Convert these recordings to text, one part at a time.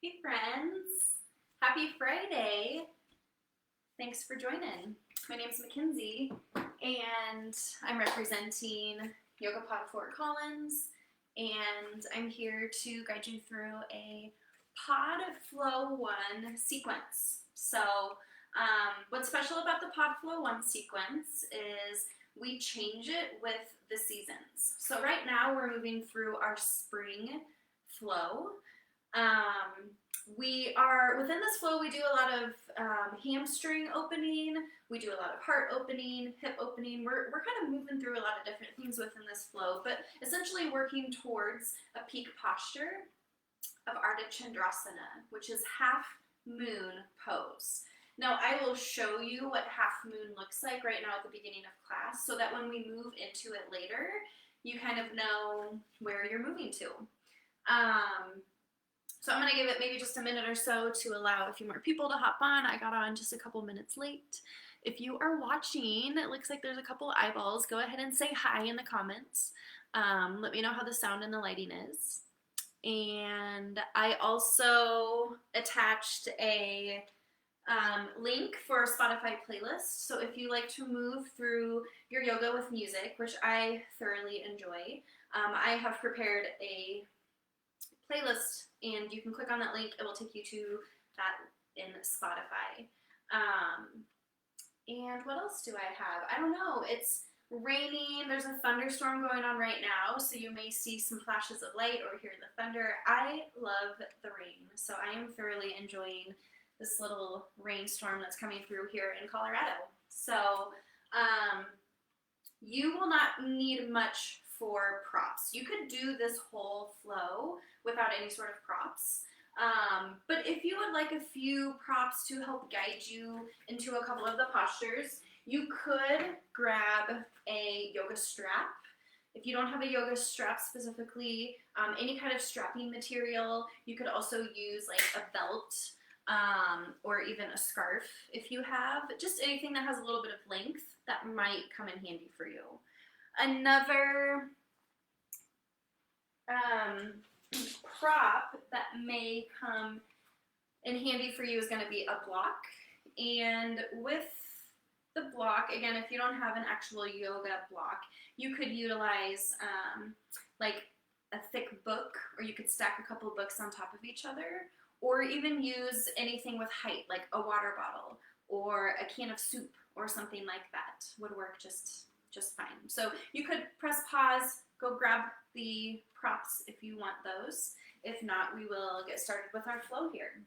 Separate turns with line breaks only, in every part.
Hey friends, happy Friday. Thanks for joining. My name's Mackenzie and I'm representing YogaPod Fort Collins, and I'm here to guide you through a podFlow1 sequence. So what's special about the podFlow1 sequence is we change it with the seasons. So right now we're moving through our spring flow. Within this flow, we do a lot of hamstring opening, we do a lot of heart opening, hip opening. We're kind of moving through a lot of different things within this flow, but essentially working towards a peak posture of Ardha Chandrasana, which is half moon pose. Now I will show you what half moon looks like right now at the beginning of class, so that when we move into it later, you kind of know where you're moving to. So I'm going to give it maybe just a minute or so to allow a few more people to hop on. I got on just a couple minutes late. If you are watching, it looks like there's a couple eyeballs. Go ahead and say hi in the comments. Let me know how the sound and the lighting is. And I also attached a link for a Spotify playlist. So if you like to move through your yoga with music, which I thoroughly enjoy, I have prepared a playlist, and you can click on that link. It will take you to that in Spotify. And what else do I have? I don't know. It's raining. There's a thunderstorm going on right now, so you may see some flashes of light or hear the thunder. I love the rain, so I am thoroughly enjoying this little rainstorm that's coming through here in Colorado. So you will not need much for props. You could do this whole flow without any sort of props. But if you would like a few props to help guide you into a couple of the postures, you could grab a yoga strap. If you don't have a yoga strap specifically, any kind of strapping material. You could also use like a belt or even a scarf if you have. Just anything that has a little bit of length that might come in handy for you. Another prop that may come in handy for you is going to be a block. And with the block, again, if you don't have an actual yoga block, you could utilize like a thick book, or you could stack a couple of books on top of each other, or even use anything with height, like a water bottle or a can of soup or something like that would work just fine. So you could press pause, go grab the props if you want those. If not, we will get started with our flow here.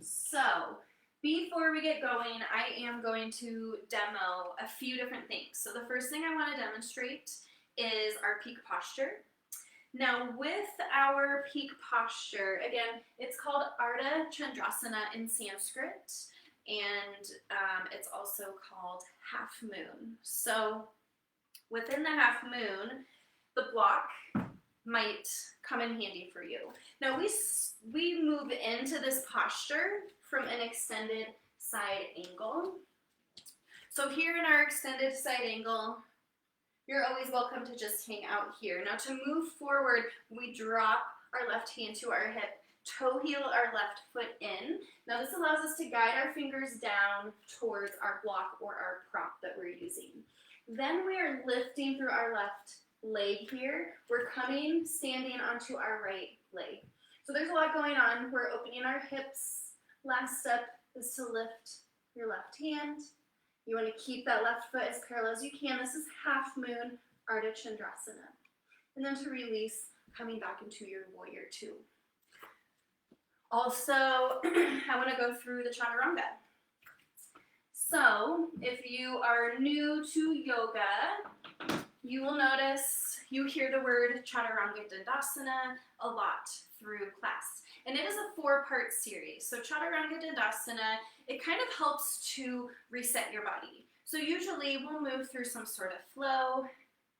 So before we get going, I am going to demo a few different things. So the first thing I want to demonstrate is our peak posture. Now with our peak posture, again, it's called Ardha Chandrasana in Sanskrit, and it's also called half moon. So within the half moon, the block might come in handy for you. Now we move into this posture from an extended side angle. So here in our extended side angle, you're always welcome to just hang out here. Now to move forward, we drop our left hand to our hip, toe heel our left foot in. Now this allows us to guide our fingers down towards our block or our prop that we're using. Then we are lifting through our left leg here. We're standing onto our right leg. So there's a lot going on. We're opening our hips. Last step is to lift your left hand. You want to keep that left foot as parallel as you can. This is half moon Ardha Chandrasana. And then to release, coming back into your warrior two. Also, I want to go through the chaturanga. So if you are new to yoga, you will notice you hear the word chaturanga dandasana a lot through class. And it is a 4-part series. So chaturanga dandasana, it kind of helps to reset your body. So usually we'll move through some sort of flow,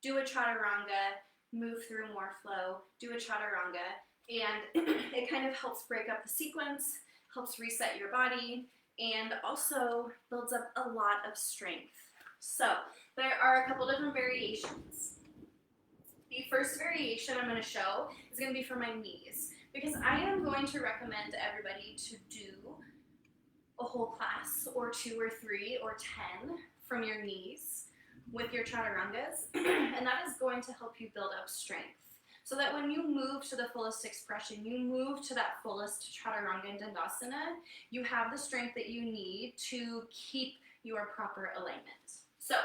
do a chaturanga, move through more flow, do a chaturanga, and it kind of helps break up the sequence, helps reset your body, and also builds up a lot of strength. So there are a couple different variations. The first variation I'm going to show is going to be for my knees. because I am going to recommend everybody to do a whole class or 2 or 3 or 10 from your knees with your chaturangas, and that is going to help you build up strength. So that when you move to the fullest expression, you move to that fullest chaturanga and dandasana, you have the strength that you need to keep your proper alignment. So,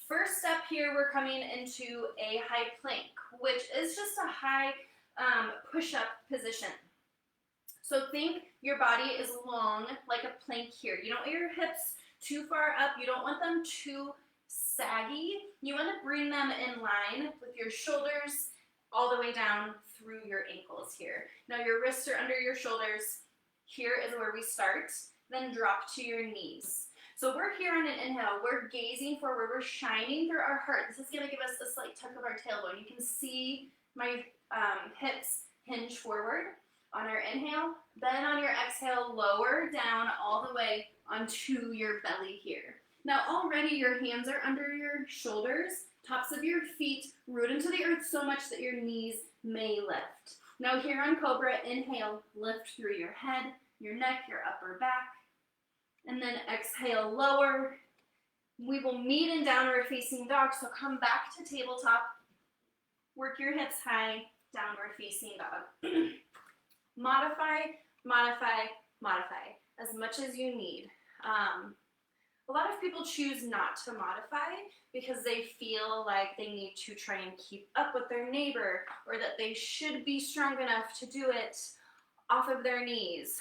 first step here, we're coming into a high plank, which is just a high push-up position. So think your body is long like a plank here. You don't want your hips too far up. You don't want them too saggy. You want to bring them in line with your shoulders all the way down through your ankles here. Now your wrists are under your shoulders. Here is where we start. Then drop to your knees. So we're here on an inhale. We're gazing forward. We're shining through our heart. This is going to give us a slight tuck of our tailbone. You can see my hips hinge forward on our inhale. Then on your exhale, lower down all the way onto your belly here. Now already your hands are under your shoulders, tops of your feet root into the earth so much that your knees may lift. Now here on Cobra, inhale, lift through your head, your neck, your upper back. And then exhale, lower. We will meet in downward facing dog, so come back to tabletop. Work your hips high, downward facing dog. Modify, modify, modify as much as you need. A lot of people choose not to modify because they feel like they need to try and keep up with their neighbor, or that they should be strong enough to do it off of their knees.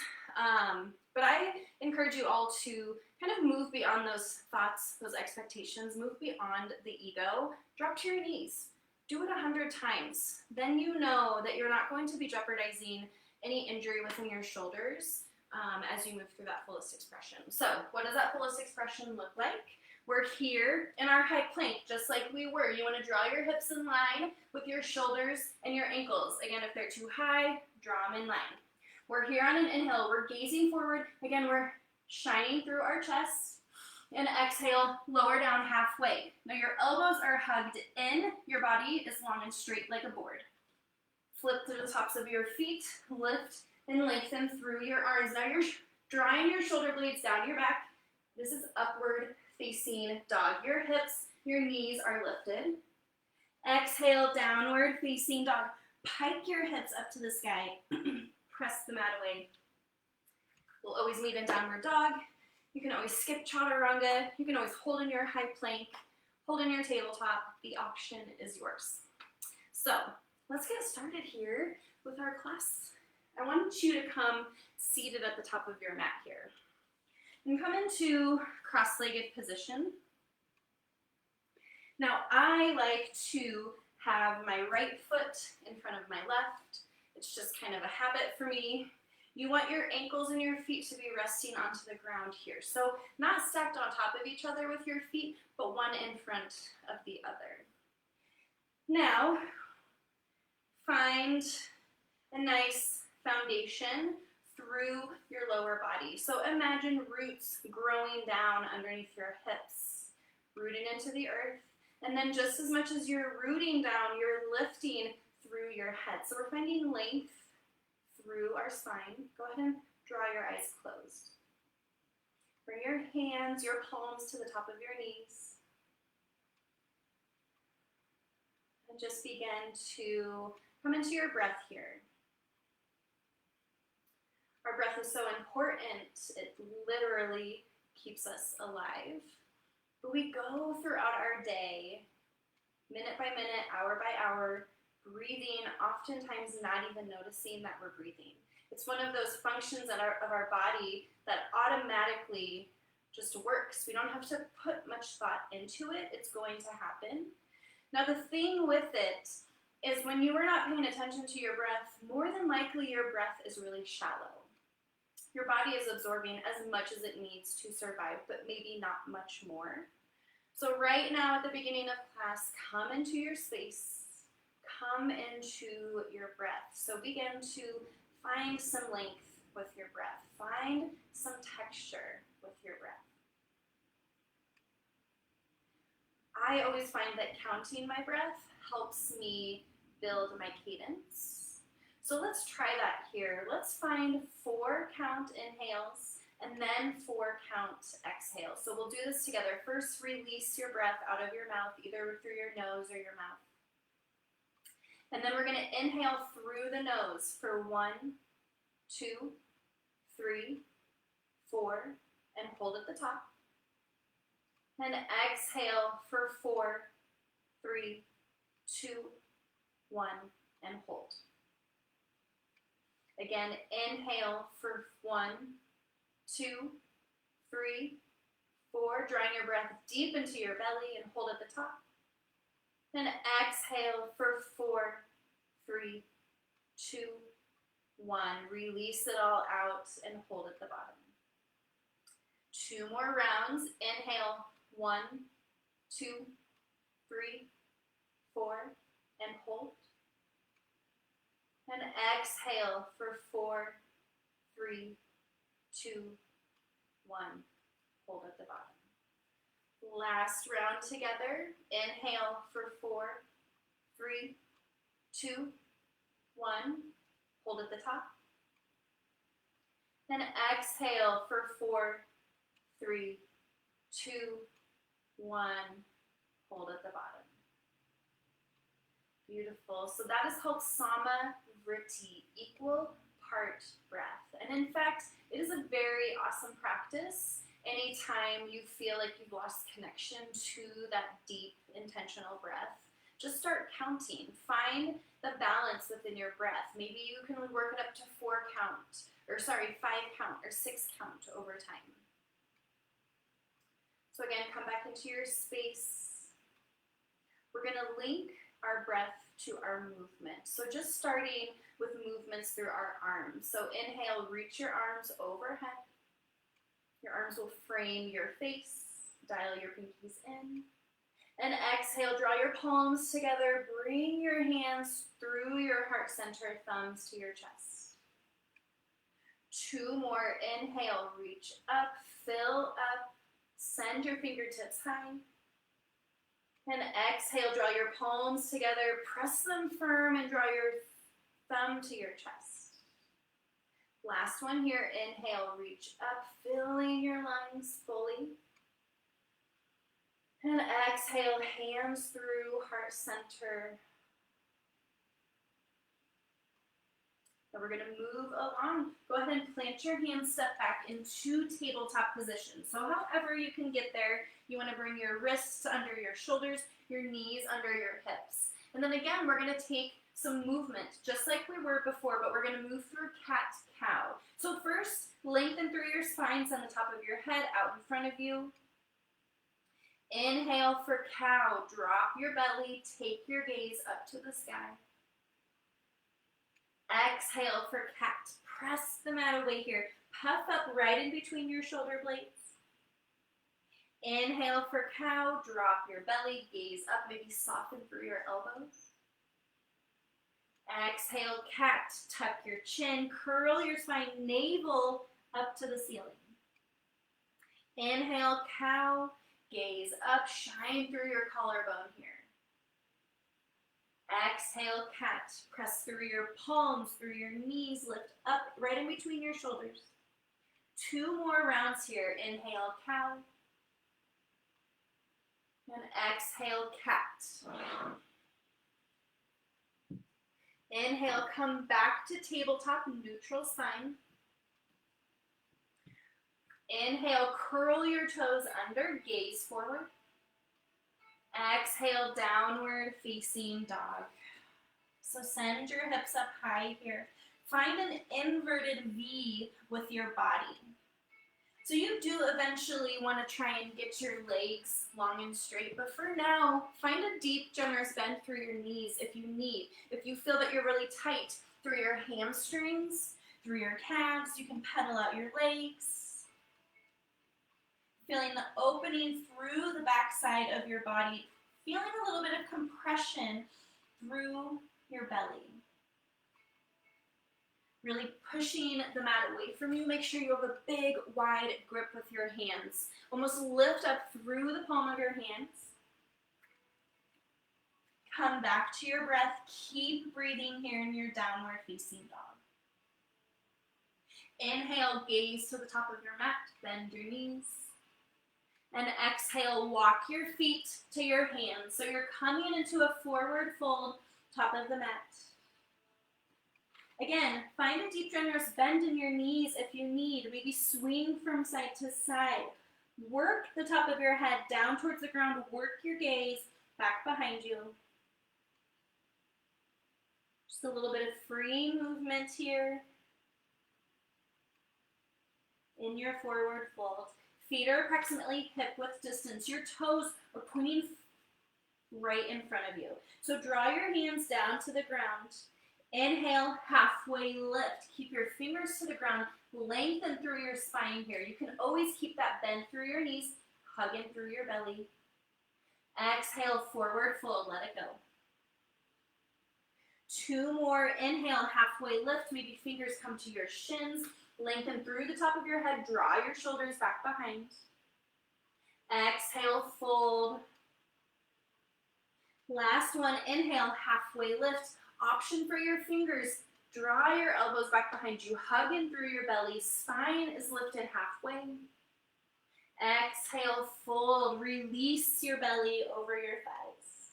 But I encourage you all to kind of move beyond those thoughts, those expectations, move beyond the ego, drop to your knees. Do it 100 times. Then you know that you're not going to be jeopardizing any injury within your shoulders as you move through that fullest expression. So what does that fullest expression look like? We're here in our high plank, just like we were. You want to draw your hips in line with your shoulders and your ankles. Again, if they're too high, draw them in line. We're here on an inhale. We're gazing forward. Again, we're shining through our chest. And exhale, lower down halfway. Now your elbows are hugged in. Your body is long and straight like a board. Flip to the tops of your feet. Lift and lengthen through your arms. Now you're drawing your shoulder blades down your back. This is upward facing dog. Your hips, your knees are lifted. Exhale, downward facing dog. Pike your hips up to the sky. Press the mat away. We'll always meet in downward dog. You can always skip chaturanga. You can always hold in your high plank, hold in your tabletop. The option is yours. So let's get started here with our class. I want you to come seated at the top of your mat here. And come into cross-legged position. Now I like to have my right foot in front of my left. It's just kind of a habit for me. You want your ankles and your feet to be resting onto the ground here. So not stacked on top of each other with your feet, but one in front of the other. Now, find a nice foundation through your lower body. So imagine roots growing down underneath your hips, rooting into the earth. And then just as much as you're rooting down, you're lifting through your head. So we're finding length through our spine. Go ahead and draw your eyes closed. Bring your hands, your palms to the top of your knees. And just begin to come into your breath here. Our breath is so important. It literally keeps us alive. But we go throughout our day, minute by minute, hour by hour, breathing, oftentimes not even noticing that we're breathing. It's one of those functions of our body that automatically just works. We don't have to put much thought into it. It's going to happen. Now the thing with it is when you are not paying attention to your breath, more than likely your breath is really shallow. Your body is absorbing as much as it needs to survive, but maybe not much more. So right now at the beginning of class, come into your space. Come into your breath. So begin to find some length with your breath. Find some texture with your breath. I always find that counting my breath helps me build my cadence. So let's try that here. Let's find 4 count inhales and then 4 count exhales. So we'll do this together. First, release your breath out of your mouth, either through your nose or your mouth. And then we're going to inhale through the nose for 1, 2, 3, 4, and hold at the top. And exhale for 4, 3, 2, 1, and hold. Again, inhale for 1, 2, 3, 4, drawing your breath deep into your belly and hold at the top. And exhale for 4, 3, 2, 1. Release it all out and hold at the bottom. 2 more rounds. Inhale, 1, 2, 3, 4, and hold. And exhale for 4, 3, 2, 1. Hold at the bottom. Last round together. Inhale for 4, 3, 2, 1. Hold at the top. And exhale for 4, 3, 2, 1. Hold at the bottom. Beautiful. So that is called Sama Vritti, equal part breath. And in fact, it is a very awesome practice. Anytime you feel like you've lost connection to that deep, intentional breath, just start counting. Find the balance within your breath. Maybe you can work it up to 5 count, or 6 count over time. So again, come back into your space. We're going to link our breath to our movement. So just starting with movements through our arms. So inhale, reach your arms overhead. Your arms will frame your face. Dial your pinkies in. And exhale, draw your palms together. Bring your hands through your heart center, thumbs to your chest. 2 more. Inhale, reach up, fill up, send your fingertips high. And exhale, draw your palms together, press them firm, and draw your thumb to your chest. Last one here. Inhale, reach up, filling your lungs fully. And exhale, hands through heart center. And we're going to move along. Go ahead and plant your hands, step back into tabletop position. So however you can get there, you want to bring your wrists under your shoulders, your knees under your hips. And then again, we're going to take some movement, just like we were before, but we're going to move through cat-cow. So first, lengthen through your spine, send the top of your head out in front of you. Inhale for cow, drop your belly, take your gaze up to the sky. Exhale for cat, press the mat away here. Puff up right in between your shoulder blades. Inhale for cow, drop your belly, gaze up, maybe soften through your elbows. Exhale, cat, tuck your chin, curl your spine, navel up to the ceiling. Inhale, cow, gaze up, shine through your collarbone here. Exhale, cat, press through your palms, through your knees, lift up right in between your shoulders. 2 more rounds here. Inhale, cow. And exhale, cat. Inhale, come back to tabletop, neutral spine. Inhale, curl your toes under, gaze forward. Exhale, downward facing dog. So send your hips up high here. Find an inverted V with your body. So you do eventually want to try and get your legs long and straight, but for now, find a deep, generous bend through your knees if you need. If you feel that you're really tight through your hamstrings, through your calves, you can pedal out your legs. Feeling the opening through the backside of your body, feeling a little bit of compression through your belly. Really pushing the mat away from you. Make sure you have a big, wide grip with your hands. Almost lift up through the palm of your hands. Come back to your breath. Keep breathing here in your downward facing dog. Inhale, gaze to the top of your mat, bend your knees. And exhale, walk your feet to your hands. So you're coming into a forward fold, top of the mat. Again, find a deep, generous bend in your knees if you need. Maybe swing from side to side. Work the top of your head down towards the ground. Work your gaze back behind you. Just a little bit of free movement here in your forward fold. Feet are approximately hip-width distance. Your toes are pointing right in front of you. So draw your hands down to the ground. Inhale, halfway lift. Keep your fingers to the ground. Lengthen through your spine here. You can always keep that bend through your knees, hugging through your belly. Exhale, forward fold. Let it go. 2 more. Inhale, halfway lift. Maybe fingers come to your shins. Lengthen through the top of your head. Draw your shoulders back behind. Exhale, fold. Last one. Inhale, halfway lift. Option for your fingers. Draw your elbows back behind you. Hug in through your belly. Spine is lifted halfway. Exhale, fold. Release your belly over your thighs.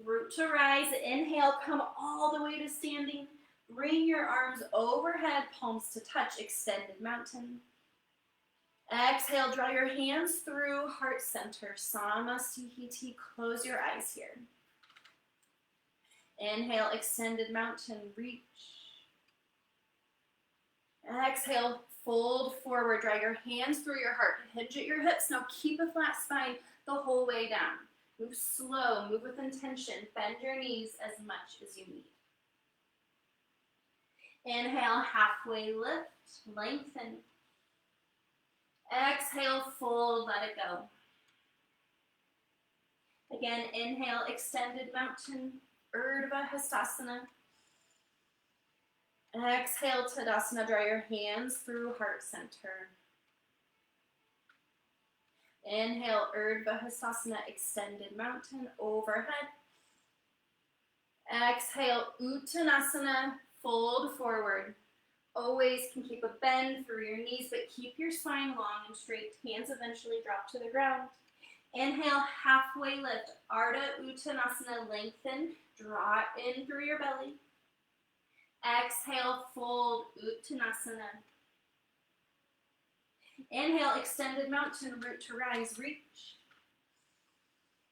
Root to rise. Inhale, come all the way to standing. Bring your arms overhead, palms to touch, extended mountain. Exhale, draw your hands through heart center. Samasthiti. Close your eyes here. Inhale, extended mountain, reach. Exhale, fold forward. Draw your hands through your heart. Hinge at your hips. Now keep a flat spine the whole way down. Move slow, move with intention. Bend your knees as much as you need. Inhale, halfway lift, lengthen. Exhale, fold, let it go. Again, inhale, extended mountain, Urdhva Hastasana. Exhale, Tadasana, draw your hands through heart center. Inhale, Urdhva Hastasana, extended mountain, overhead. Exhale, Uttanasana, fold forward. Always can keep a bend through your knees, but keep your spine long and straight. Hands eventually drop to the ground. Inhale, halfway lift. Ardha Uttanasana, lengthen. Draw in through your belly. Exhale, fold, Uttanasana. Inhale, extended mountain, root to rise, reach.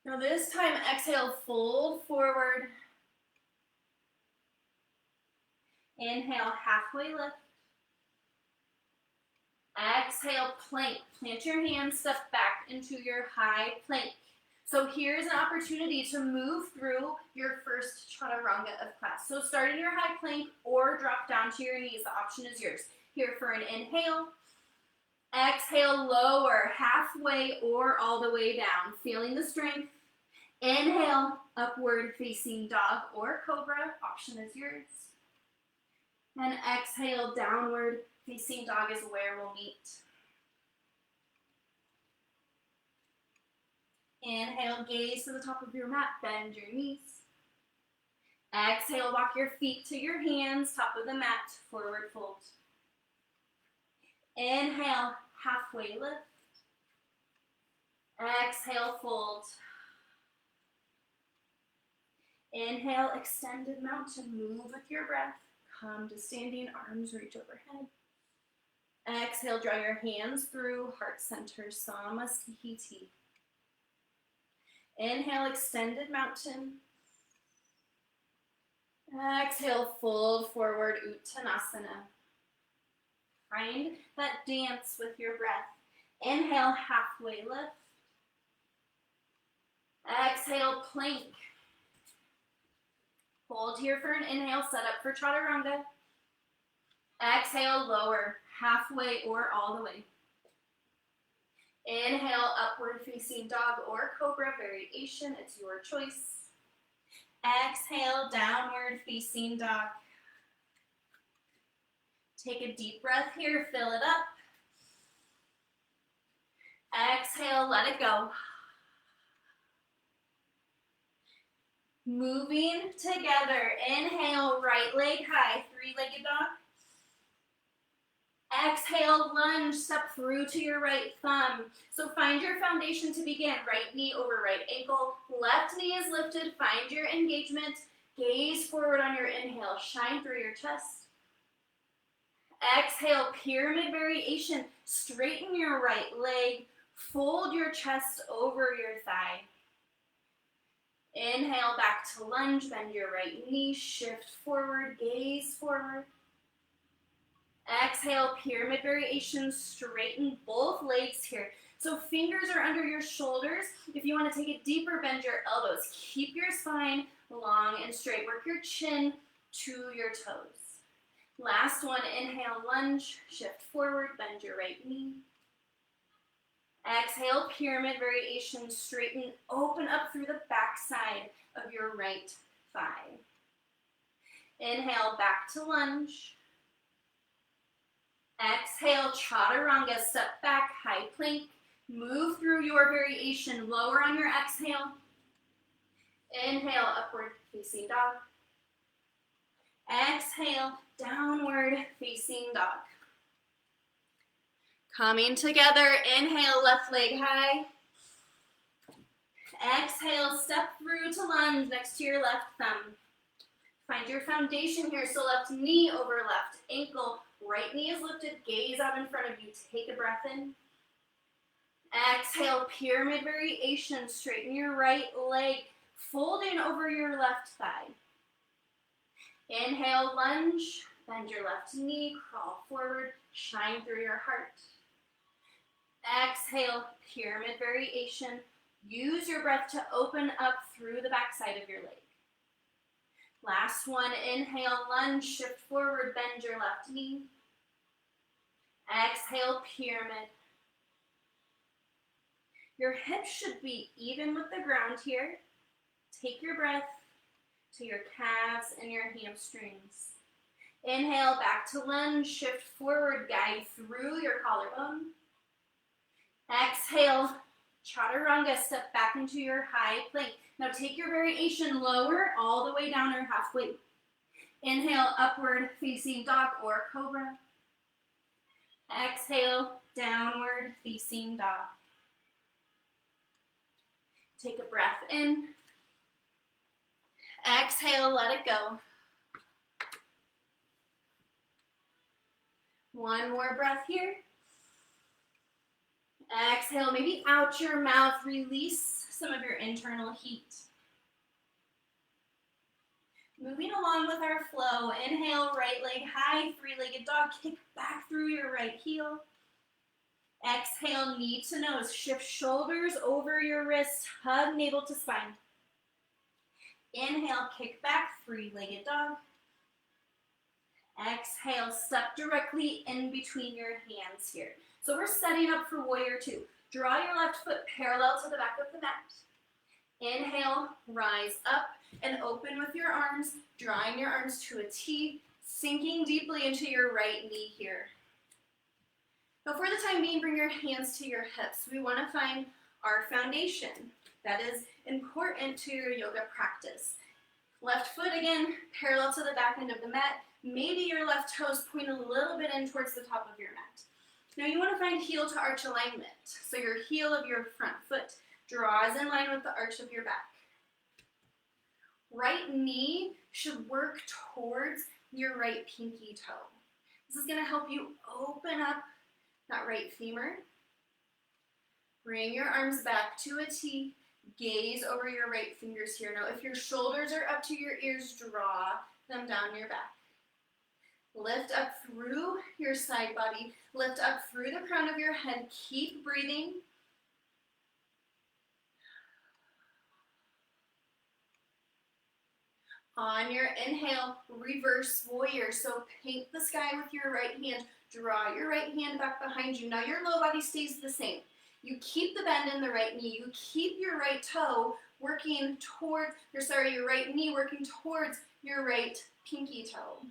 Now this time, exhale, fold forward. Inhale, halfway lift. Exhale, plank. Plant your hands, step back into your high plank. So here's an opportunity to move through your first chaturanga of class. So start in your high plank or drop down to your knees. The option is yours. Here for an inhale. Exhale, lower, halfway or all the way down. Feeling the strength. Inhale, upward facing dog or cobra. Option is yours. And exhale, downward facing dog is where we'll meet. Inhale, gaze to the top of your mat, bend your knees. Exhale, walk your feet to your hands, top of the mat, forward fold. Inhale, halfway lift. Exhale, fold. Inhale, extended mountain, move with your breath. Come to standing, arms reach overhead. Exhale, draw your hands through heart center, Samasthiti. Inhale, extended mountain. Exhale, fold forward, Uttanasana. Find that dance with your breath. Inhale, halfway lift. Exhale, plank. Hold here for an inhale, set up for chaturanga. Exhale, lower, halfway or all the way. Inhale, upward facing dog or cobra variation, it's your choice. Exhale, downward facing dog. Take a deep breath here, fill it up. Exhale, let it go. Moving together. Inhale, right leg high, three-legged dog. Exhale, lunge, step through to your right thumb. So find your foundation to begin. Right knee over right ankle. Left knee is lifted. Find your engagement. Gaze forward on your inhale. Shine through your chest. Exhale, pyramid variation. Straighten your right leg. Fold your chest over your thigh. Inhale, back to lunge. Bend your right knee. Shift forward. Gaze forward. Exhale, pyramid variation, straighten both legs here. So fingers are under your shoulders. If you want to take it deeper, bend your elbows. Keep your spine long and straight. Work your chin to your toes. Last one, inhale, lunge, shift forward, bend your right knee. Exhale, pyramid variation, straighten, open up through the back side of your right thigh. Inhale, back to lunge. Exhale, chaturanga, step back, high plank. Move through your variation, lower on your exhale. Inhale, upward facing dog. Exhale, downward facing dog. Coming together, inhale, left leg high. Exhale, step through to lunge next to your left thumb. Find your foundation here, so left knee over left ankle. Right knee is lifted, gaze out in front of you. Take a breath in. Exhale, pyramid variation. Straighten your right leg, folding over your left thigh. Inhale, lunge. Bend your left knee, crawl forward, shine through your heart. Exhale, pyramid variation. Use your breath to open up through the backside of your leg. Last one, inhale, lunge, shift forward, bend your left knee. Exhale, pyramid. Your hips should be even with the ground here. Take your breath to your calves and your hamstrings. Inhale, back to lunge, shift forward, guide through your collarbone. Exhale, chaturanga, step back into your high plank. Now take your variation lower, all the way down or halfway. Inhale, upward facing dog or cobra. Exhale, downward facing dog. Take a breath in. Exhale, let it go. One more breath here. Exhale, maybe out your mouth, release some of your internal heat. Moving along with our flow, inhale, right leg high, three-legged dog, kick back through your right heel. Exhale, knee to nose, shift shoulders over your wrist, hug navel to spine. Inhale, kick back, three-legged dog. Exhale, step directly in between your hands here. So we're setting up for warrior two. Draw your left foot parallel to the back of the mat. Inhale, rise up and open with your arms, drawing your arms to a T, sinking deeply into your right knee here. Now for the time being, bring your hands to your hips. We want to find our foundation. That is important to your yoga practice. Left foot again, parallel to the back end of the mat. Maybe your left toes point a little bit in towards the top of your mat. Now you want to find heel to arch alignment. So your heel of your front foot draws in line with the arch of your back. Right knee should work towards your right pinky toe. This is going to help you open up that right femur. Bring your arms back to a T. Gaze over your right fingers here. Now if your shoulders are up to your ears, draw them down your back. Lift up through your side body. Lift up through the crown of your head. Keep breathing. On your inhale, reverse warrior. So paint the sky with your right hand. Draw your right hand back behind you. Now your low body stays the same. You keep the bend in the right knee. You keep your right toe working toward, your right knee working towards your right pinky toe.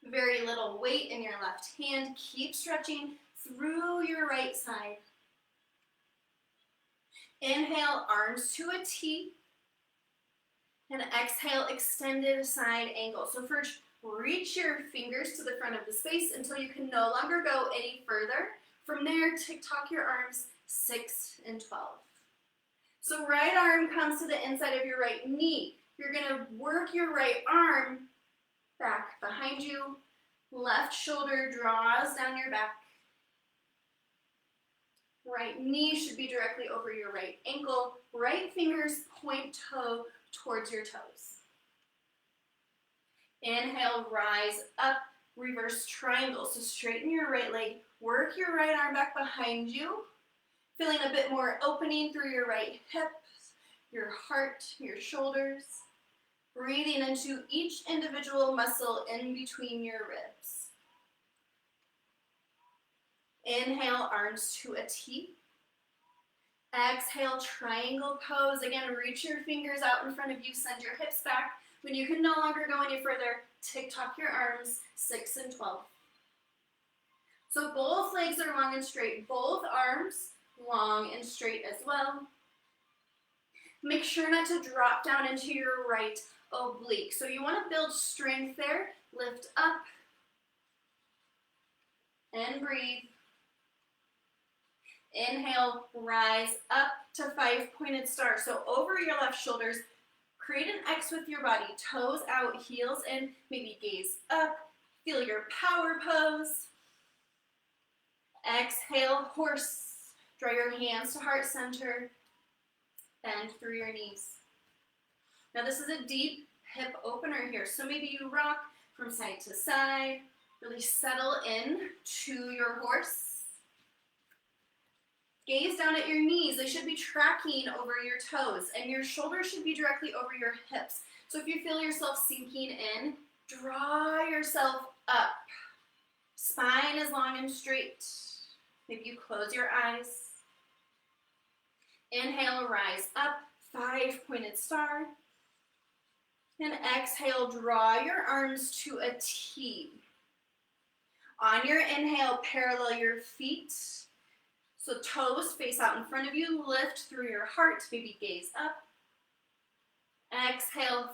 Very little weight in your left hand. Keep stretching through your right side. Inhale, arms to a T. And exhale, extended side angle. So first, reach your fingers to the front of the space until you can no longer go any further. From there, tick-tock your arms 6 and 12. So right arm comes to the inside of your right knee. You're going to work your right arm back behind you. Left shoulder draws down your back. Right knee should be directly over your right ankle. Right fingers point toe towards your toes. Inhale, rise up, reverse triangle. So straighten your right leg, work your right arm back behind you, feeling a bit more opening through your right hips, your heart, your shoulders. Breathing into each individual muscle in between your ribs. Inhale, arms to a T. Exhale, triangle pose. Again, reach your fingers out in front of you, send your hips back. When you can no longer go any further, tick-tock your arms 6 and 12. So both legs are long and straight, both arms long and straight as well. Make sure not to drop down into your right oblique. So you want to build strength there. Lift up and breathe. Inhale, rise up to 5-pointed star. So over your left shoulders, create an X with your body. Toes out, heels in, maybe gaze up. Feel your power pose. Exhale, horse. Draw your hands to heart center. Bend through your knees. Now this is a deep hip opener here. So maybe you rock from side to side. Really settle in to your horse. Gaze down at your knees. They should be tracking over your toes, and your shoulders should be directly over your hips. So if you feel yourself sinking in, draw yourself up. Spine is long and straight. Maybe you close your eyes. Inhale, rise up, 5-pointed star. And exhale, draw your arms to a T. On your inhale, parallel your feet. So toes face out in front of you, lift through your heart, maybe gaze up. Exhale,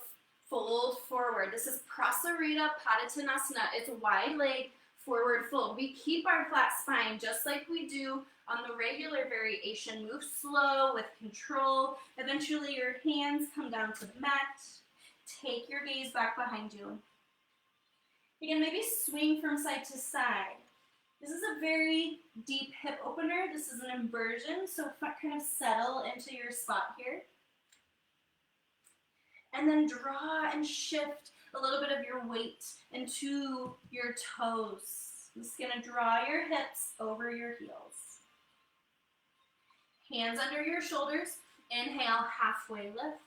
fold forward. This is Prasarita Padottanasana. It's a wide leg forward fold. We keep our flat spine just like we do on the regular variation. Move slow with control. Eventually your hands come down to the mat. Take your gaze back behind you. Again, maybe swing from side to side. This is a very deep hip opener. This is an inversion, so kind of settle into your spot here. And then draw and shift a little bit of your weight into your toes. I'm just gonna draw your hips over your heels. Hands under your shoulders. Inhale, halfway lift.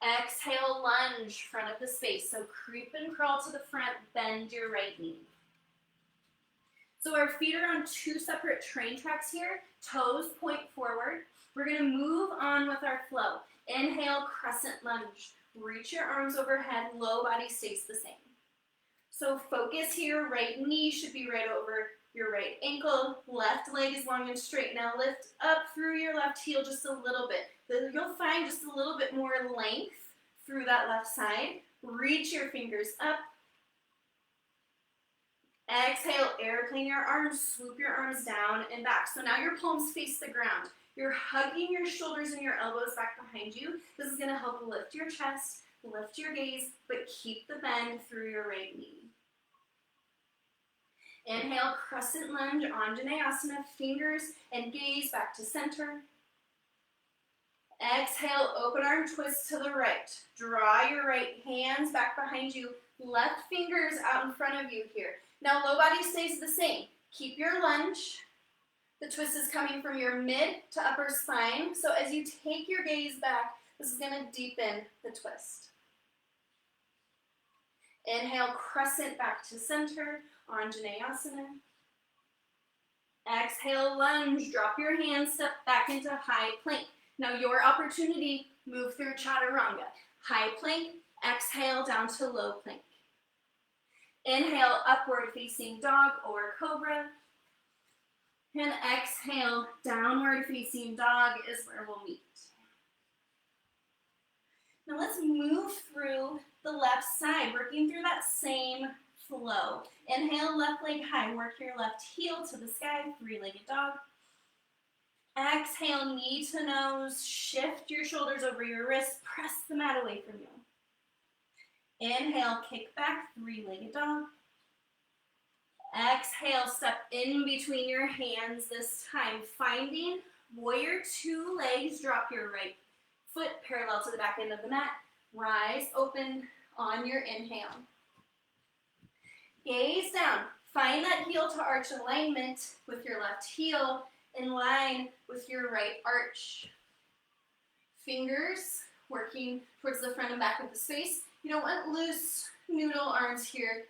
Exhale, lunge, front of the space. So creep and crawl to the front, bend your right knee. So our feet are on 2 separate train tracks here. Toes point forward. We're gonna move on with our flow. Inhale, crescent lunge. Reach your arms overhead, low body stays the same. So focus here, right knee should be right over your right ankle. Left leg is long and straight. Now lift up through your left heel just a little bit. You'll find just a little bit more length through that left side. Reach your fingers up. Exhale, airplane your arms, swoop your arms down and back. So now your palms face the ground. You're hugging your shoulders and your elbows back behind you. This is gonna help lift your chest, lift your gaze, but keep the bend through your right knee. Inhale, crescent lunge, Anjaneyasana, fingers and gaze back to center. Exhale, open arm twist to the right. Draw your right hands back behind you. Left fingers out in front of you here. Now low body stays the same. Keep your lunge. The twist is coming from your mid to upper spine. So as you take your gaze back, this is gonna deepen the twist. Inhale, crescent back to center, Anjaneyasana. Exhale, lunge, drop your hands, step back into high plank. Now your opportunity, move through chaturanga. High plank, exhale down to low plank. Inhale, upward facing dog or cobra. And exhale, downward facing dog is where we'll meet. Now let's move through the left side, working through that same flow. Inhale, left leg high. Work your left heel to the sky, three-legged dog. Exhale, knee to nose. Shift your shoulders over your wrists. Press the mat away from you. Inhale, kick back, three-legged dog. Exhale, step in between your hands this time. Finding warrior two legs. Drop your right foot parallel to the back end of the mat. Rise, open on your inhale. Gaze down. Find that heel to arch alignment with your left heel in line with your right arch. Fingers working towards the front and back of the space. You don't want loose noodle arms here,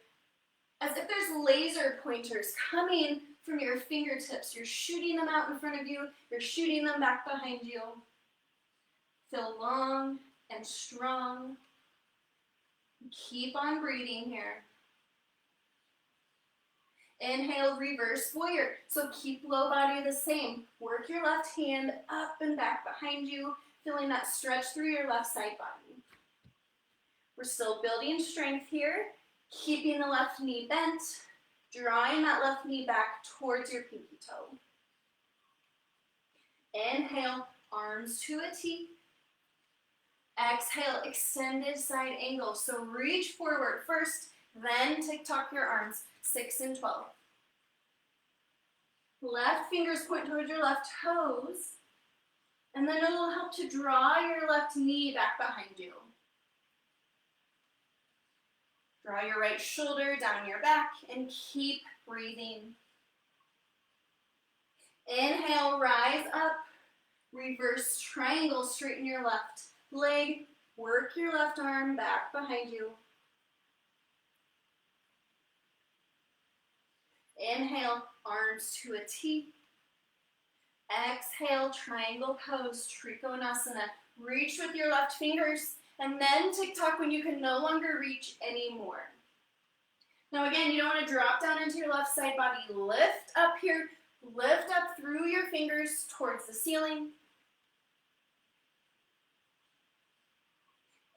as if there's laser pointers coming from your fingertips. You're shooting them out in front of you. You're shooting them back behind you. Feel long and strong. Keep on breathing here. Inhale, reverse warrior. So keep low body the same. Work your left hand up and back behind you, feeling that stretch through your left side body. We're still building strength here, keeping the left knee bent, drawing that left knee back towards your pinky toe. Inhale, arms to a T. Exhale, extended side angle. So reach forward first, then tick-tock your arms, 6 and 12. Left fingers point towards your left toes, and then it will help to draw your left knee back behind you. Draw your right shoulder down your back and keep breathing. Inhale, rise up, reverse triangle, straighten your left leg, work your left arm back behind you. Inhale, arms to a T. Exhale, triangle pose, Trikonasana. Reach with your left fingers, and then tick-tock when you can no longer reach anymore. Now again, you don't want to drop down into your left side body. Lift up here, lift up through your fingers towards the ceiling.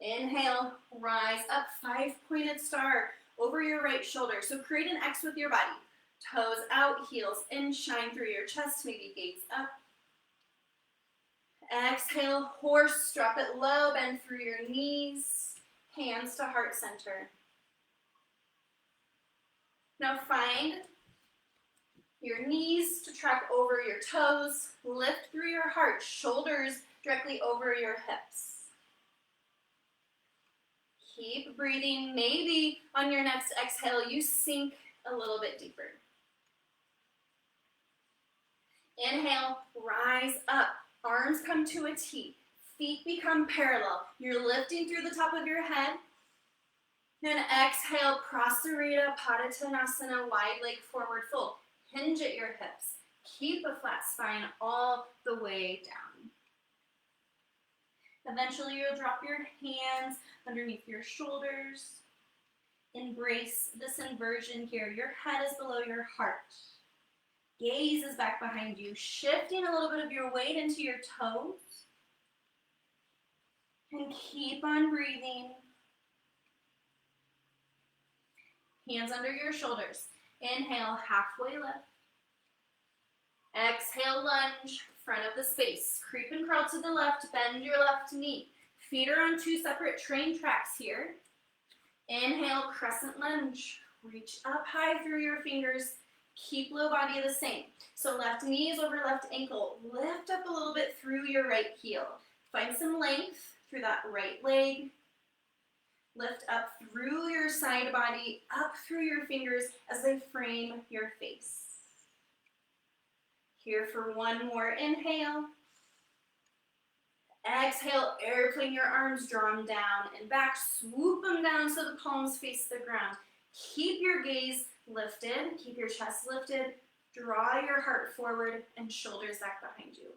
Inhale, rise up, 5-pointed star over your right shoulder. So create an X with your body. Toes out, heels in, shine through your chest, maybe gaze up. Exhale, horse, drop it low, bend through your knees, hands to heart center. Now find your knees to track over your toes, lift through your heart, shoulders directly over your hips. Keep breathing. Maybe on your next exhale, you sink a little bit deeper. Inhale, rise up. Arms come to a T. Feet become parallel. You're lifting through the top of your head. Then exhale, Prasarita Padottanasana, wide leg forward fold. Hinge at your hips. Keep a flat spine all the way down. Eventually, you'll drop your hands underneath your shoulders. Embrace this inversion here. Your head is below your heart. Gaze is back behind you, shifting a little bit of your weight into your toes. And keep on breathing. Hands under your shoulders. Inhale, halfway lift. Exhale, lunge, front of the space. Creep and crawl to the left, bend your left knee. Feet are on 2 separate train tracks here. Inhale, crescent lunge. Reach up high through your fingers. Keep low body the same. So left knee is over left ankle. Lift up a little bit through your right heel. Find some length through that right leg. Lift up through your side body, up through your fingers as they frame your face. Here for one more inhale. Exhale, airplane your arms, draw them down and back. Swoop them down so the palms face the ground. Keep your gaze lifted, keep your chest lifted. Draw your heart forward and shoulders back behind you.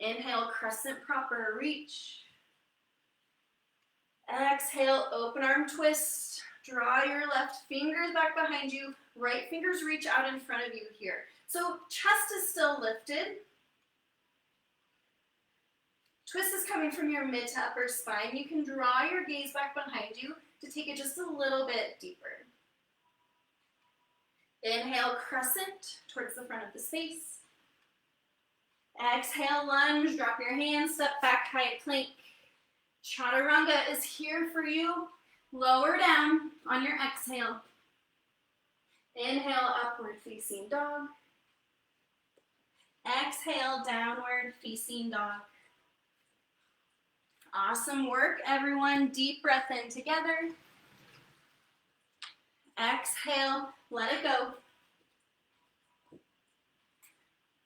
Inhale, crescent proper, reach. Exhale, open arm twist. Draw your left fingers back behind you. Right fingers reach out in front of you here. So chest is still lifted. Twist is coming from your mid to upper spine. You can draw your gaze back behind you to take it just a little bit deeper. Inhale, crescent towards the front of the space. Exhale, lunge, drop your hands, step back, high plank. Chaturanga is here for you. Lower down on your exhale. Inhale, upward facing dog. Exhale, downward facing dog. Awesome work, everyone. Deep breath in together. Exhale, let it go.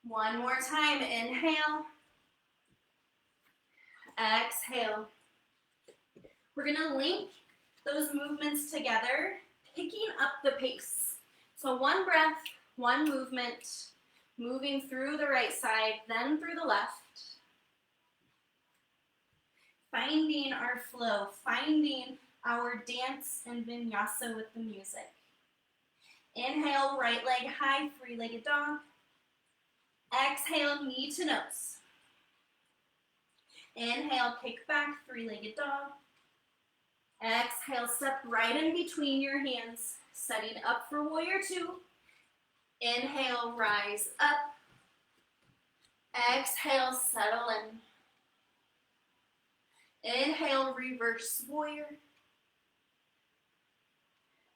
One more time, inhale. Exhale. We're gonna link those movements together, picking up the pace. So one breath, one movement, moving through the right side, then through the left. Finding our flow, finding our dance and vinyasa with the music. Inhale, right leg high, three-legged dog. Exhale, knee to nose. Inhale, kick back, three-legged dog. Exhale, step right in between your hands, setting up for warrior two. Inhale, rise up. Exhale, settle in. Inhale, reverse warrior.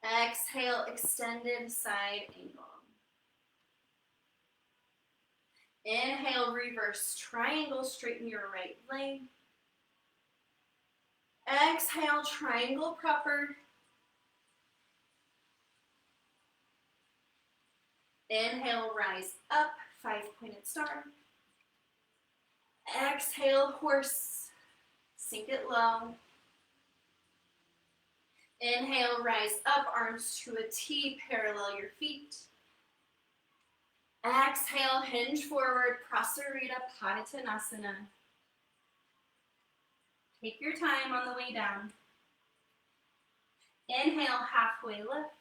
Exhale, extended side angle. Inhale, reverse triangle, straighten your right leg. Exhale, triangle proper. Inhale, rise up, five-pointed star. Exhale, horse, sink it low. Inhale, rise up, arms to a T, parallel your feet. Exhale, hinge forward, Prasarita Padottanasana. Take your time on the way down. Inhale, halfway lift.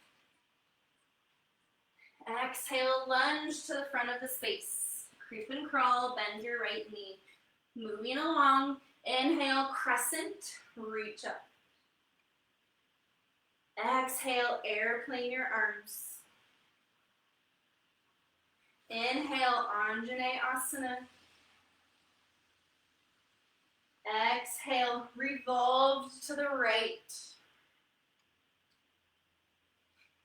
Exhale, lunge to the front of the space. Creep and crawl, bend your right knee. Moving along, inhale, crescent, reach up. Exhale, airplane your arms. Inhale, Anjaneyasana. Exhale, revolve to the right.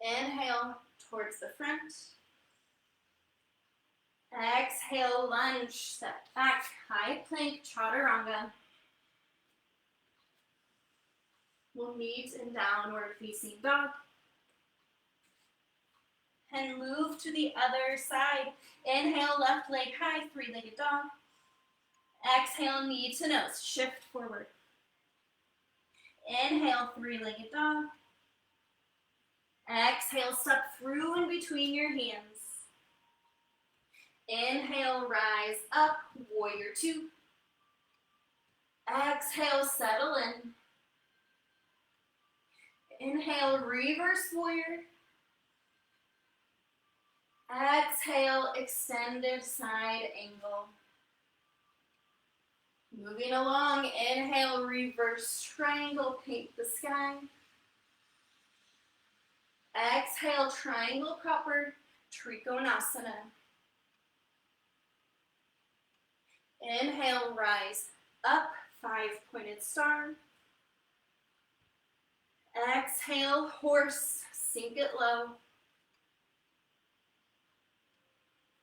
Inhale, towards the front. Exhale, lunge, step back, high plank, chaturanga. We'll meet in downward facing dog. And move to the other side. Inhale, left leg high, three-legged dog. Exhale, knee to nose, shift forward. Inhale, three-legged dog. Exhale, step through in between your hands. Inhale, rise up, warrior two. Exhale, settle in. Inhale, reverse warrior. Exhale, extended side angle. Moving along, inhale, reverse triangle, paint the sky. Exhale, triangle proper, Trikonasana. Inhale, rise up, five-pointed star. Exhale, horse, sink it low.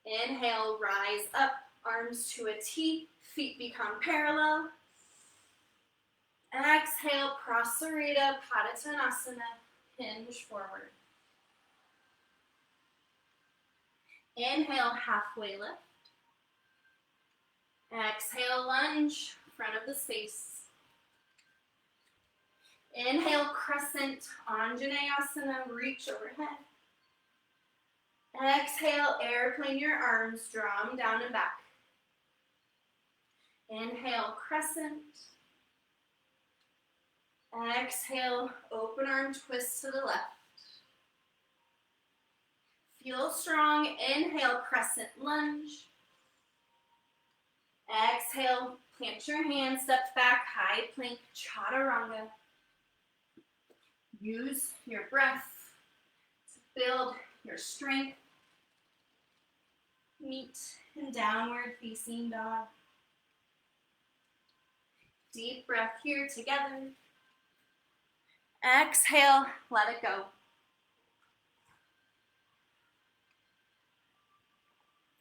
Inhale, rise up, arms to a T, feet become parallel. Exhale, Prasarita Padottanasana, hinge forward. Inhale, halfway lift. Exhale, lunge, front of the space. Inhale, crescent, Anjaneyasana, reach overhead. Exhale, airplane your arms, draw them down and back. Inhale, crescent. Exhale, open arm twist to the left. Feel strong. Inhale, crescent lunge. Exhale, Plant your hands, step back, high plank, chaturanga. Use your breath to build your strength. Meet in downward facing dog. Deep breath here together. Exhale, let it go.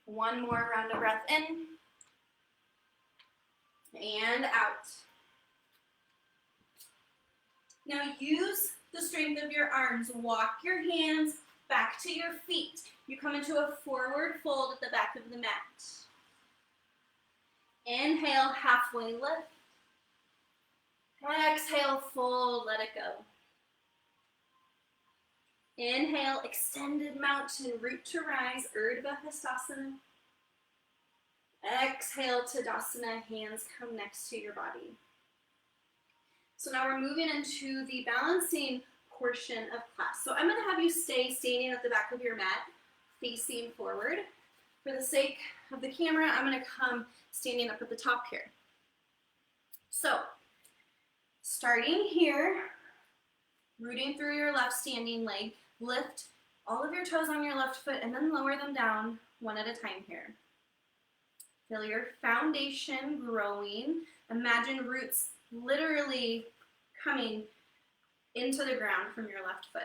One more round of breath in and out. Now use the strength of your arms. Walk your hands back to your feet. You come into a forward fold at the back of the mat. Inhale, halfway lift. Exhale, fold, let it go. Inhale, extended mountain, root to rise, Urdhva Hastasana. Exhale, Tadasana, hands come next to your body. So now we're moving into the balancing portion of class. So I'm going to have you stay standing at the back of your mat, facing forward. For the sake of the camera, I'm going to come standing up at the top here. So, starting here, rooting through your left standing leg, lift all of your toes on your left foot and then lower them down one at a time here. Feel your foundation growing. Imagine roots literally coming into the ground from your left foot.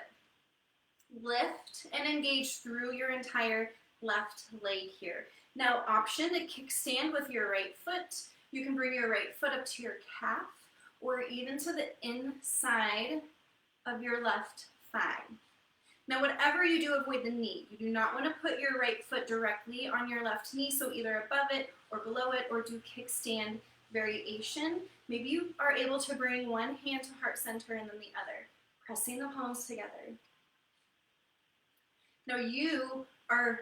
Lift and engage through your entire left leg here. Now, option to kickstand with your right foot. You can bring your right foot up to your calf or even to the inside of your left thigh. Now, whatever you do, avoid the knee. You do not want to put your right foot directly on your left knee, so either above it or below it, or do kickstand variation. Maybe you are able to bring one hand to heart center and then the other, pressing the palms together. Now you are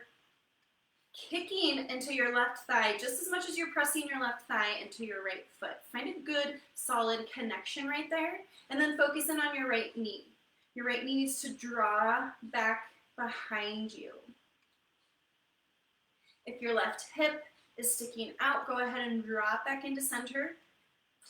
kicking into your left thigh just as much as you're pressing your left thigh into your right foot. Find a good, solid connection right there, and then focus in on your right knee. Your right knee needs to draw back behind you. If your left hip is sticking out, go ahead and drop back into center.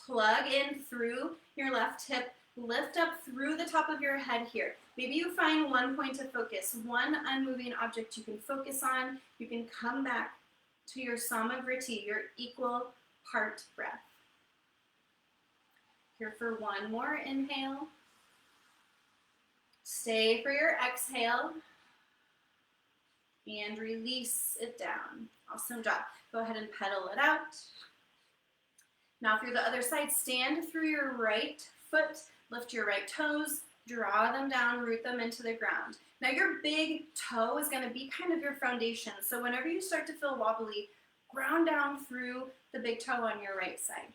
Plug in through your left hip. Lift up through the top of your head here. Maybe you find one point of focus, one unmoving object you can focus on. You can come back to your Samavriti, your equal heart breath. Here for one more inhale. Stay for your exhale. And release it down. Awesome job. Go ahead and pedal it out. Now through the other side, stand through your right foot, lift your right toes, draw them down, root them into the ground. Now your big toe is going to be kind of your foundation. So whenever you start to feel wobbly, ground down through the big toe on your right side.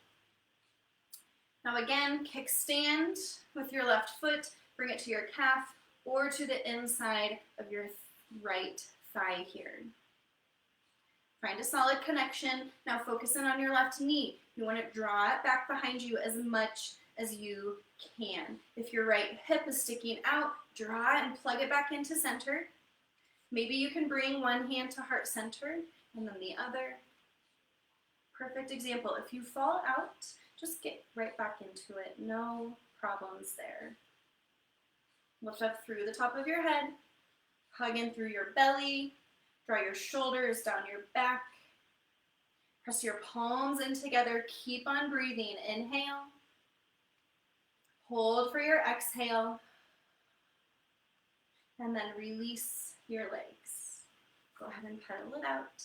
Now again, kickstand with your left foot, bring it to your calf or to the inside of your right thigh here. Find a solid connection. Now focus in on your left knee. You want to draw it back behind you as much as you can. If your right hip is sticking out, draw it and plug it back into center. Maybe you can bring one hand to heart center and then the other. Perfect example. If you fall out, just get right back into it. No problems there. Lift up through the top of your head. Hug in through your belly. Draw your shoulders down your back. Press your palms in together. Keep on breathing. Inhale. Hold for your exhale. And then release your legs. Go ahead and pedal it out.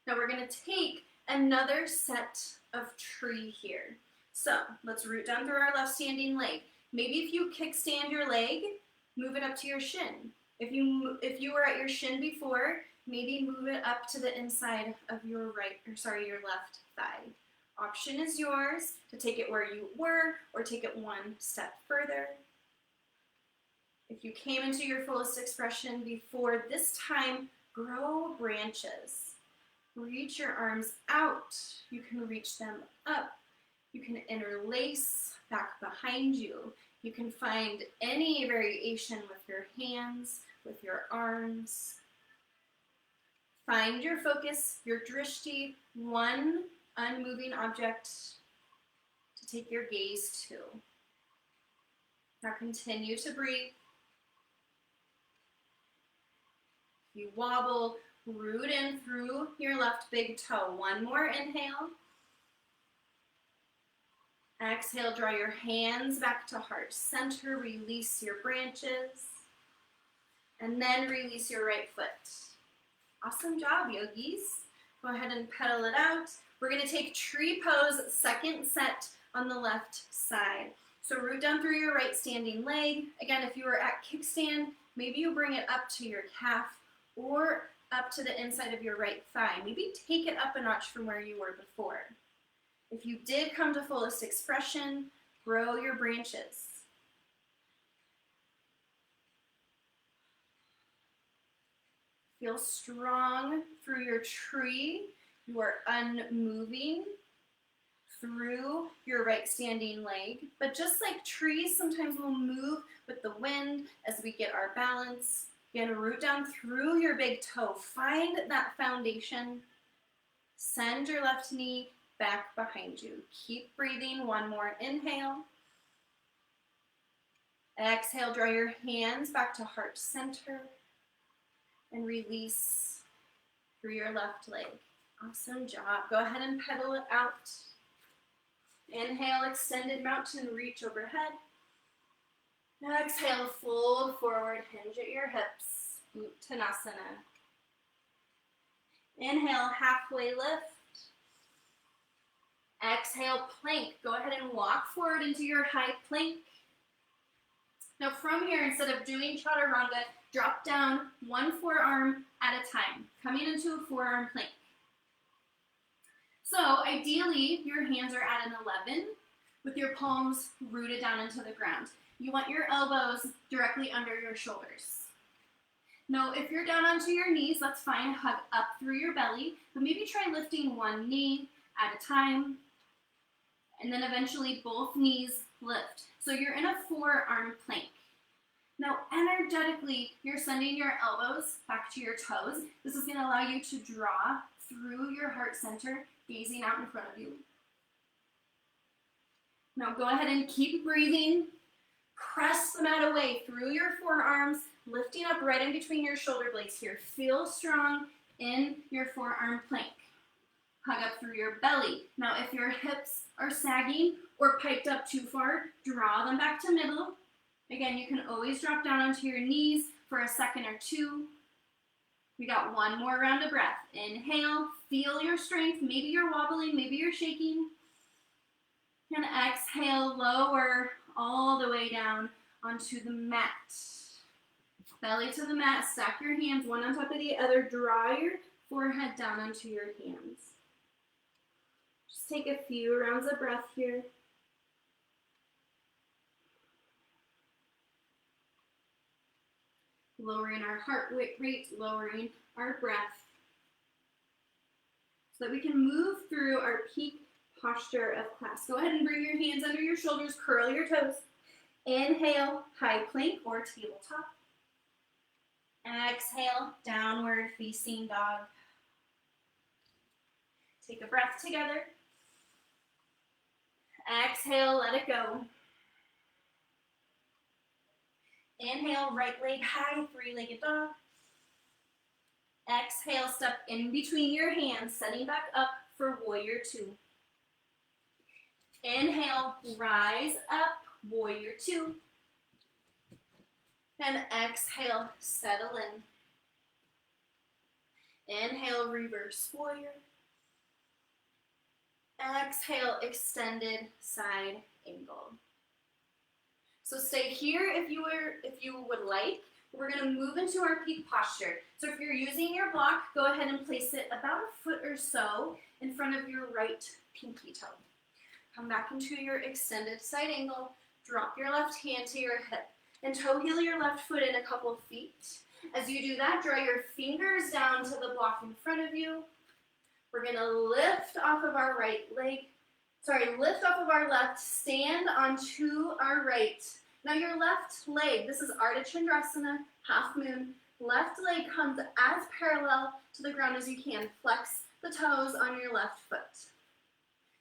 Now we're going to take another set of tree here. So let's root down through our left standing leg. Maybe if you kickstand your leg, move it up to your shin. If you were at your shin before, maybe move it up to the inside of your your left thigh. Option is yours to take it where you were or take it one step further. If you came into your fullest expression before, this time grow branches. Reach your arms out. You can reach them up. You can interlace back behind you. You can find any variation with your hands, with your arms. Find your focus, your drishti, one unmoving object to take your gaze to. Now continue to breathe. You wobble, root in through your left big toe. One more inhale. Exhale, draw your hands back to heart center. Release your branches. And then release your right foot. Awesome job, yogis. Go ahead and pedal it out. We're going to take tree pose, second set on the left side. So root down through your right standing leg. Again, if you were at kickstand, maybe you bring it up to your calf or up to the inside of your right thigh. Maybe take it up a notch from where you were before. If you did come to fullest expression, grow your branches. Feel strong through your tree. You are unmoving through your right standing leg. But just like trees, sometimes we'll move with the wind as we get our balance. Again, root down through your big toe. Find that foundation. Send your left knee back behind you. Keep breathing. One more inhale. Exhale, draw your hands back to heart center. And release through your left leg. Awesome job. Go ahead and pedal it out. Inhale, extended mountain reach overhead. Now exhale, fold forward, hinge at your hips. Uttanasana. Inhale, halfway lift. Exhale, plank. Go ahead and walk forward into your high plank. Now from here, instead of doing chaturanga, drop down one forearm at a time, coming into a forearm plank. So ideally, your hands are at an 11 with your palms rooted down into the ground. You want your elbows directly under your shoulders. Now, if you're down onto your knees, that's fine. Hug up through your belly, but maybe try lifting one knee at a time, and then eventually both knees lift. So you're in a forearm plank. Now, energetically, you're sending your elbows back to your toes. This is going to allow you to draw through your heart center, gazing out in front of you. Now, go ahead and keep breathing. Press the mat away through your forearms, lifting up right in between your shoulder blades here. Feel strong in your forearm plank. Hug up through your belly. Now, if your hips are sagging or piped up too far, draw them back to middle. Again, you can always drop down onto your knees for a second or two. We got one more round of breath. Inhale, feel your strength. Maybe you're wobbling, maybe you're shaking. And exhale, lower all the way down onto the mat. Belly to the mat, stack your hands one on top of the other. Draw your forehead down onto your hands. Just take a few rounds of breath here. Lowering our heart rate, lowering our breath, so that we can move through our peak posture of class. Go ahead and bring your hands under your shoulders, curl your toes. Inhale, high plank or tabletop. Exhale, downward facing dog. Take a breath together. Exhale, let it go. Inhale, right leg high, three-legged dog. Exhale, step in between your hands, setting back up for warrior two. Inhale, rise up, warrior two. And exhale, settle in. Inhale, reverse warrior. Exhale, extended side angle. So stay here if you would like. We're going to move into our peak posture. So if you're using your block, go ahead and place it about a foot or so in front of your right pinky toe. Come back into your extended side angle. Drop your left hand to your hip and toe heel your left foot in a couple feet. As you do that, draw your fingers down to the block in front of you. We're going to lift off of our lift off of our left, stand onto our right. Now your left leg, this is Ardha Chandrasana, half moon. Left leg comes as parallel to the ground as you can. Flex the toes on your left foot.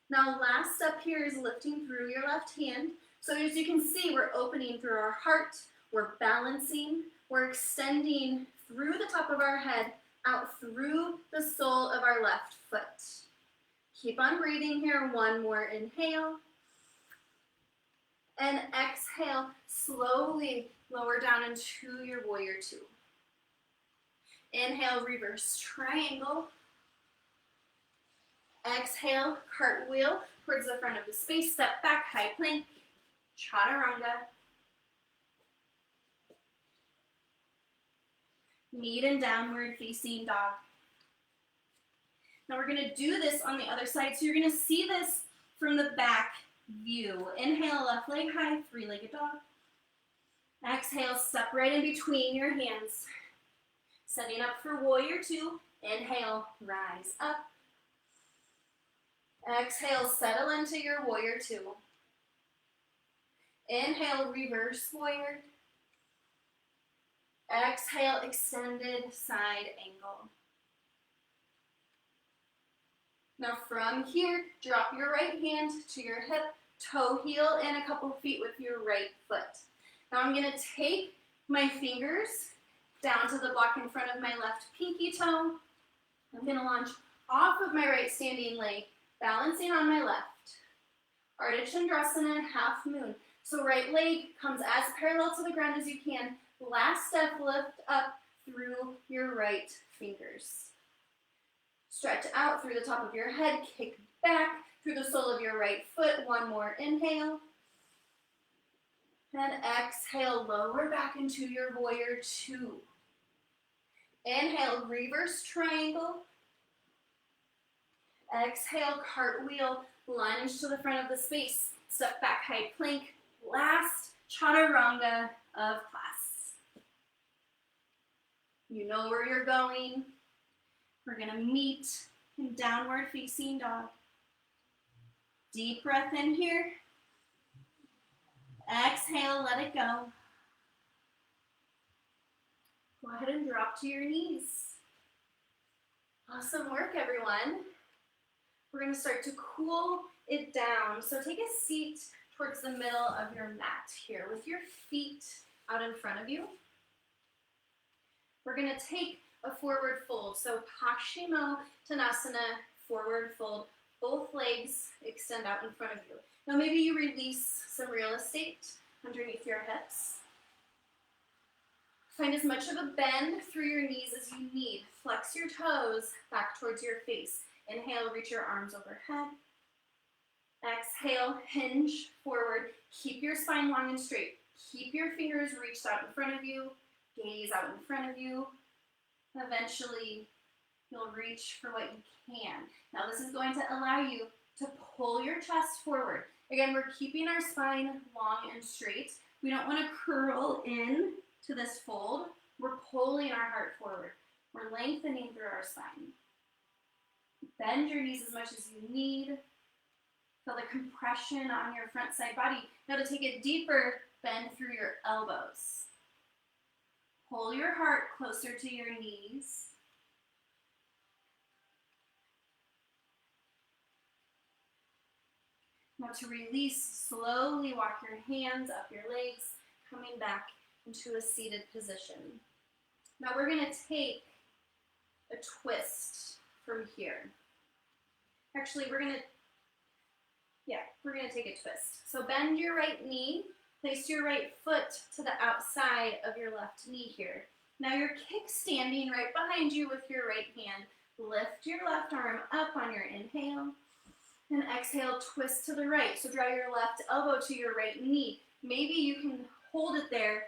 Now last step here is lifting through your left hand. So as you can see, we're opening through our heart, we're balancing, we're extending through the top of our head, out through the sole of our left foot. Keep on breathing here. One more inhale. And exhale, slowly lower down into your warrior two. Inhale, reverse triangle. Exhale, cartwheel towards the front of the space, step back, high plank, chaturanga. Meet in downward facing dog. Now we're gonna do this on the other side, so you're gonna see this from the back view. Inhale, left leg high, three-legged dog. Exhale, step right in between your hands. Setting up for warrior two. Inhale, rise up. Exhale, settle into your warrior two. Inhale, reverse warrior. Exhale, extended side angle. Now from here, drop your right hand to your hip, toe heel in a couple feet with your right foot. Now I'm gonna take my fingers down to the block in front of my left pinky toe. I'm gonna launch off of my right standing leg, balancing on my left. Ardha Chandrasana, half moon. So right leg comes as parallel to the ground as you can. Last step, lift up through your right fingers. Stretch out through the top of your head, kick back through the sole of your right foot. One more inhale. And exhale, lower back into your warrior two. Inhale, reverse triangle. Exhale, cartwheel, lunge to the front of the space. Step back, high plank. Last chaturanga of class. You know where you're going. We're gonna meet in downward facing dog. Deep breath in here. Exhale, let it go. Go ahead and drop to your knees. Awesome work, everyone. We're gonna start to cool it down. So take a seat towards the middle of your mat here with your feet out in front of you. We're gonna take a forward fold. So Paschimottanasana, forward fold. Both legs extend out in front of you. Now maybe you release some real estate underneath your hips. Find as much of a bend through your knees as you need. Flex your toes back towards your face. Inhale, reach your arms overhead. Exhale, hinge forward. Keep your spine long and straight. Keep your fingers reached out in front of you. Gaze out in front of you. Eventually, you'll reach for what you can. Now this is going to allow you to pull your chest forward. Again, we're keeping our spine long and straight. We don't want to curl in to this fold. We're pulling our heart forward. We're lengthening through our spine. Bend your knees as much as you need. Feel the compression on your front side body. Now to take a deeper bend through your elbows. Pull your heart closer to your knees. Now to release, slowly walk your hands up your legs, coming back into a seated position. Now we're going to take a twist from here. Actually, we're going to take a twist. So bend your right knee, place your right foot to the outside of your left knee here. Now you're kickstanding right behind you with your right hand. Lift your left arm up on your inhale. And exhale, twist to the right. So draw your left elbow to your right knee. Maybe you can hold it there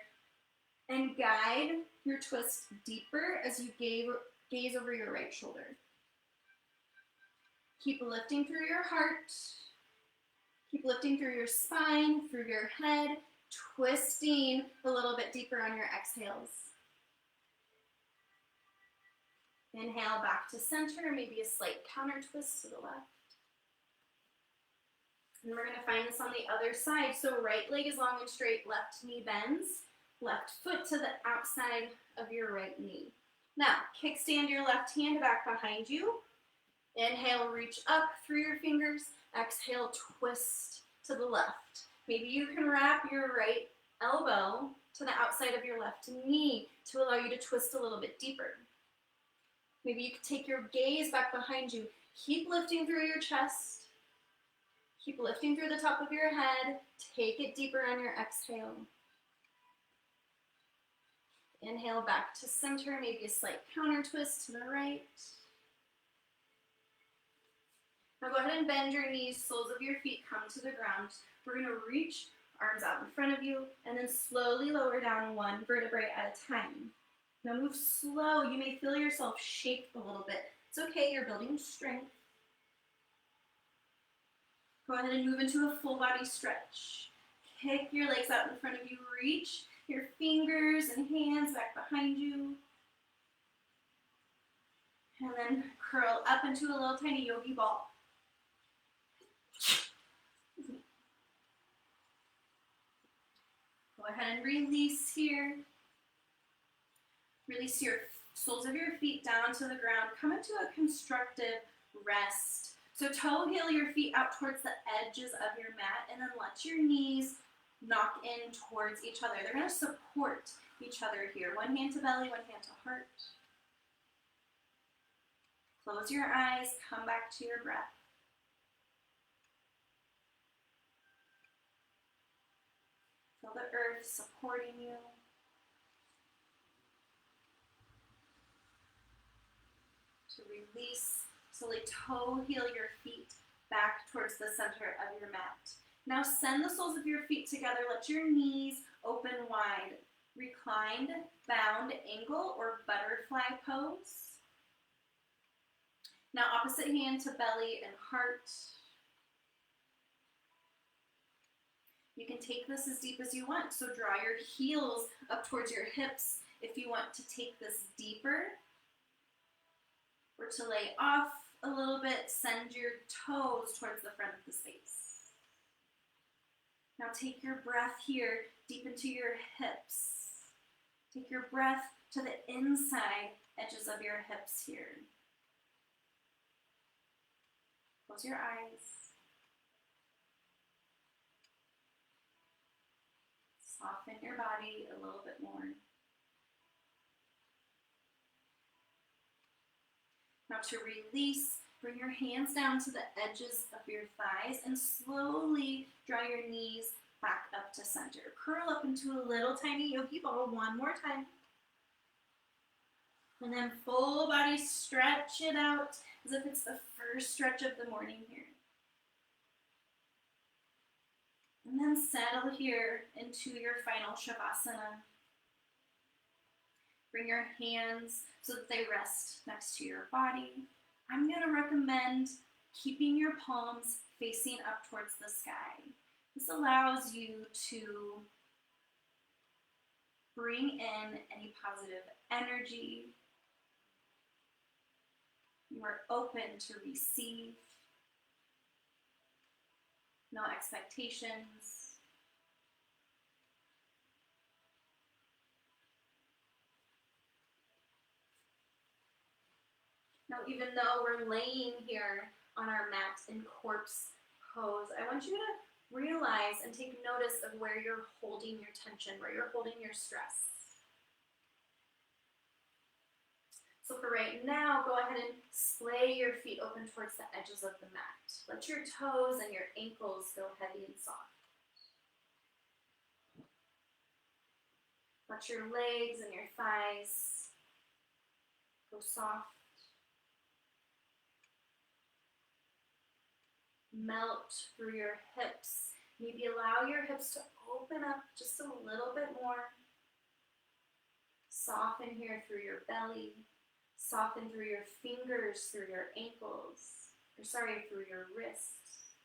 and guide your twist deeper as you gaze over your right shoulder. Keep lifting through your heart. Keep lifting through your spine, through your head, twisting a little bit deeper on your exhales. Inhale back to center, maybe a slight counter twist to the left. And we're going to find this on the other side. So right leg is long and straight, left knee bends, left foot to the outside of your right knee. Now, kickstand your left hand back behind you. Inhale, reach up through your fingers. Exhale, twist to the left. Maybe you can wrap your right elbow to the outside of your left knee to allow you to twist a little bit deeper. Maybe you can take your gaze back behind you. Keep lifting through your chest. Keep lifting through the top of your head. Take it deeper on your exhale. Inhale back to center, maybe a slight counter twist to the right. Now go ahead and bend your knees, soles of your feet come to the ground. We're going to reach arms out in front of you and then slowly lower down one vertebrae at a time. Now move slow. You may feel yourself shake a little bit. It's okay, you're building strength. Go ahead and move into a full body stretch. Kick your legs out in front of you, reach your fingers and hands back behind you. And then curl up into a little tiny yogi ball. Go ahead and release here. Release your soles of your feet down to the ground. Come into a constructive rest. So toe heel your feet out towards the edges of your mat and then let your knees knock in towards each other. They're going to support each other here. One hand to belly, one hand to heart. Close your eyes, come back to your breath. Feel the earth supporting you. To release, slowly toe heel your feet back towards the center of your mat. Now send the soles of your feet together. Let your knees open wide. Reclined, bound, angle, or butterfly pose. Now opposite hand to belly and heart. You can take this as deep as you want. So draw your heels up towards your hips if you want to take this deeper. Or to lay off a little bit, send your toes towards the front of the space. Now take your breath here deep into your hips. Take your breath to the inside edges of your hips here. Close your eyes. Soften your body a little bit more. Now to release, bring your hands down to the edges of your thighs and slowly draw your knees back up to center. Curl up into a little tiny yogi ball one more time. And then full body stretch it out as if it's the first stretch of the morning here. And then settle here into your final Shavasana. Bring your hands so that they rest next to your body. I'm going to recommend keeping your palms facing up towards the sky. This allows you to bring in any positive energy. You are open to receive. No expectations. Now, even though we're laying here on our mat in corpse pose, I want you to realize and take notice of where you're holding your tension, where you're holding your stress. So for right now, go ahead and splay your feet open towards the edges of the mat. Let your toes and your ankles go heavy and soft. Let your legs and your thighs go soft. Melt through your hips. Maybe allow your hips to open up just a little bit more. Soften here through your belly. Soften through your fingers, through your ankles. Through your wrists.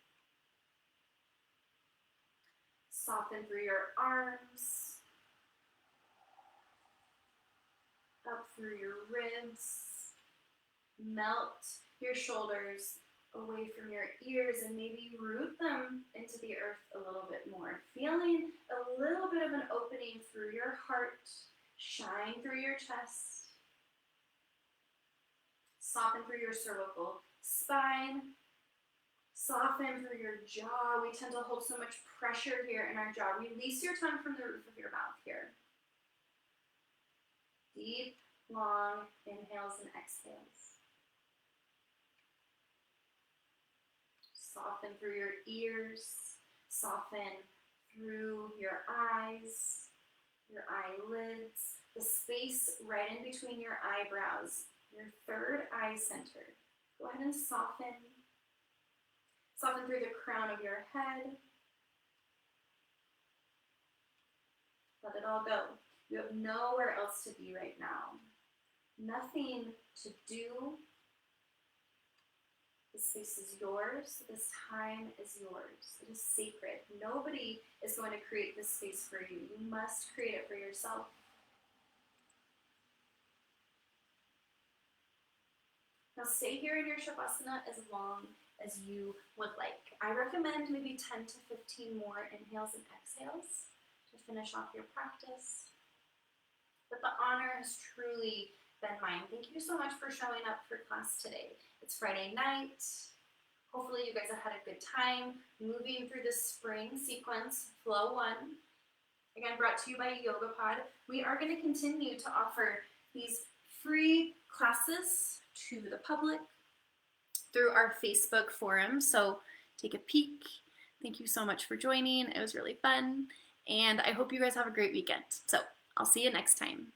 Soften through your arms. Up through your ribs. Melt your shoulders away from your ears and maybe root them into the earth a little bit more. Feeling a little bit of an opening through your heart, shine through your chest. Soften through your cervical spine. Soften through your jaw. We tend to hold so much pressure here in our jaw. Release your tongue from the roof of your mouth here. Deep, long inhales and exhales. Soften through your ears. Soften through your eyes, your eyelids, the space right in between your eyebrows, your third eye center. Go ahead and soften. Soften through the crown of your head. Let it all go. You have nowhere else to be right now. Nothing to do. This space is yours. This time is yours. It is sacred. Nobody is going to create this space for you. You must create it for yourself. Now stay here in your Shavasana as long as you would like. I recommend maybe 10 to 15 more inhales and exhales to finish off your practice. But the honor has truly been mine. Thank you so much for showing up for class today. It's Friday night. Hopefully you guys have had a good time moving through this spring sequence, Flow 1. Again, brought to you by YogaPod. We are going to continue to offer these free classes to the public through our Facebook forum. So take a peek. Thank you so much for joining. It was really fun. And I hope you guys have a great weekend. So I'll see you next time.